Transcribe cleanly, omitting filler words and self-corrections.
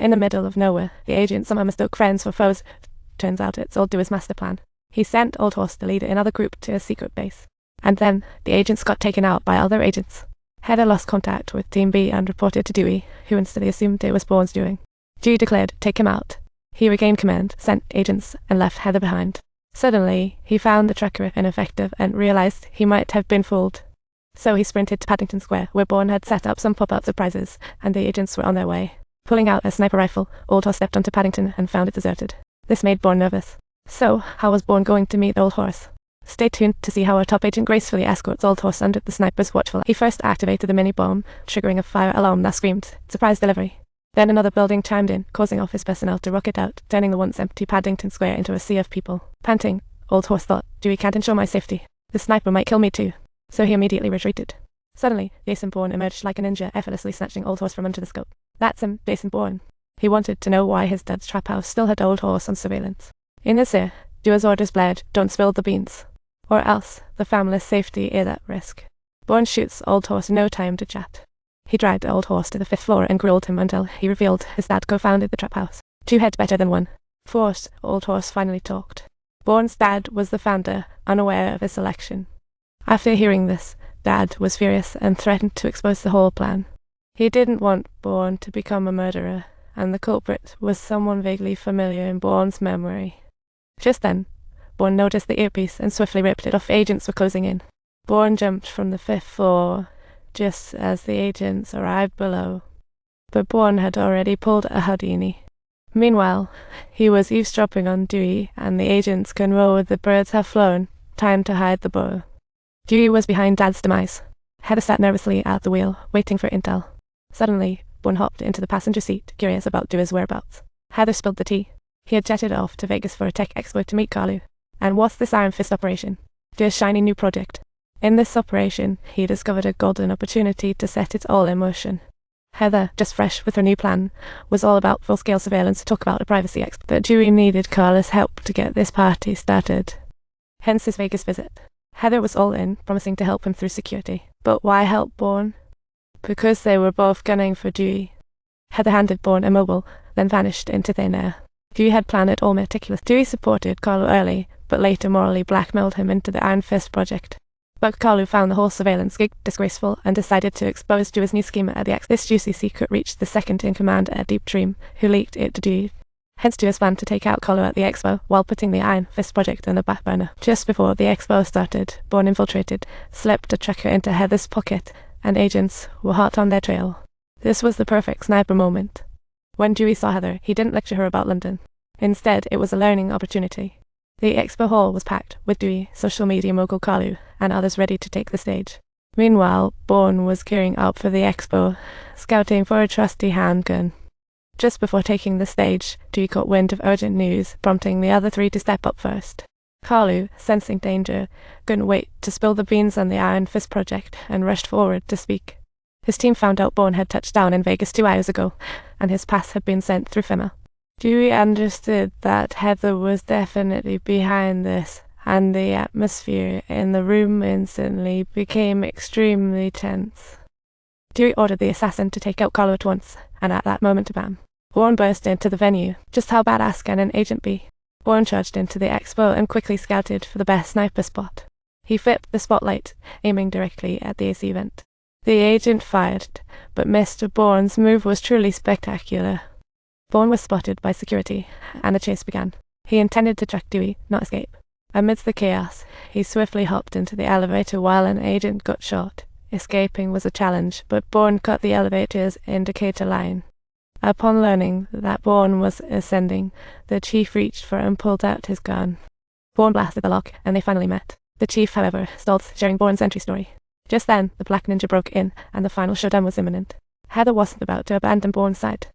In the middle of nowhere, the agent somehow mistook friends for foes. Turns out it's all Dewey's master plan. He sent Old Horse to lead another group to a secret base. And then, the agents got taken out by other agents. Heather lost contact with Team B and reported to Dewey, who instantly assumed it was Bourne's doing. Dewey declared, "Take him out." He regained command, sent agents, and left Heather behind. Suddenly, he found the tracker ineffective and realized he might have been fooled. So he sprinted to Paddington Square, where Bourne had set up some pop-out surprises, and the agents were on their way. Pulling out a sniper rifle, Old Horse stepped onto Paddington and found it deserted. This made Bourne nervous. So, how was Bourne going to meet Old Horse? Stay tuned to see how our top agent gracefully escorts Old Horse under the sniper's watchful eye. He first activated the mini-bomb, triggering a fire alarm that screamed, "Surprise delivery." Then another building chimed in, causing office personnel to rocket out, turning the once empty Paddington Square into a sea of people. Panting, Old Horse thought, "Dewey can't ensure my safety. The sniper might kill me too." So he immediately retreated. Suddenly, Jason Bourne emerged like a ninja, effortlessly snatching Old Horse from under the scope. That's him, Jason Bourne. He wanted to know why his dad's trap house still had Old Horse on surveillance. In his ear, Dewey's orders blared, "Don't spill the beans, or else the family's safety is at risk." Bourne shoots Old Horse no time to chat. He dragged Old Horse to the 5th floor and grilled him until he revealed his dad co-founded the trap house. 2 heads better than 1. Forced, Old Horse finally talked. Bourne's dad was the founder, unaware of his selection. After hearing this, Dad was furious and threatened to expose the whole plan. He didn't want Bourne to become a murderer, and the culprit was someone vaguely familiar in Bourne's memory. Just then, Bourne noticed the earpiece and swiftly ripped it off. Agents were closing in. Bourne jumped from the 5th floor just as the agents arrived below. But Bourne had already pulled a Houdini. Meanwhile, he was eavesdropping on Dewey, and the agents can roll with the birds have flown. Time to hide the bow. Dewey was behind Dad's demise. Heather sat nervously at the wheel, waiting for intel. Suddenly, Bourne hopped into the passenger seat, curious about Dewey's whereabouts. Heather spilled the tea. He had jetted off to Vegas for a tech expo to meet Carlu. And what's this Iron Fist operation? Dewey's shiny new project. In this operation, he discovered a golden opportunity to set it all in motion. Heather, just fresh with her new plan, was all about full-scale surveillance to talk about a privacy expo. But Dewey needed Carla's help to get this party started. Hence his Vegas visit. Heather was all in, promising to help him through security. But why help Bourne? Because they were both gunning for Dewey. Heather handed Bourne a mobile, then vanished into thin air. Dewey had planned it all meticulous. Dewey supported Carlu early, but later morally blackmailed him into the Iron Fist project. But Carlu found the whole surveillance gig disgraceful and decided to expose Dewey's new scheme at the X. This juicy secret reached the second-in-command at Deep Dream, who leaked it to Dewey. Hence Dewey's plan to take out Carlu at the expo, while putting the Iron Fist project on the back burner. Just before the expo started, Bourne infiltrated, slipped a tracker into Heather's pocket, and agents were hot on their trail. This was the perfect sniper moment. When Dewey saw Heather, he didn't lecture her about London. Instead, it was a learning opportunity. The expo hall was packed, with Dewey, social media mogul Carlu, and others ready to take the stage. Meanwhile, Bourne was gearing up for the expo, scouting for a trusty handgun. Just before taking the stage, Dewey caught wind of urgent news, prompting the other 3 to step up first. Carlu, sensing danger, couldn't wait to spill the beans on the Iron Fist project and rushed forward to speak. His team found out Bourne had touched down in Vegas 2 hours ago, and his pass had been sent through FEMA. Dewey understood that Heather was definitely behind this, and the atmosphere in the room instantly became extremely tense. Dewey ordered the assassin to take out Carlu at once, and at that moment, bam, Bourne burst into the venue. Just how badass can an agent be? Bourne charged into the expo and quickly scouted for the best sniper spot. He flipped the spotlight, aiming directly at the AC vent. The agent fired, but Mr. Bourne's move was truly spectacular. Bourne was spotted by security, and the chase began. He intended to track Dewey, not escape. Amidst the chaos, he swiftly hopped into the elevator while an agent got shot. Escaping was a challenge, but Bourne cut the elevator's indicator line. Upon learning that Bourne was ascending, the chief reached for and pulled out his gun. Bourne blasted the lock, and they finally met. The chief, however, stalled, sharing Bourne's entry story. Just then, the Black Ninja broke in, and the final showdown was imminent. Heather wasn't about to abandon Bourne's side.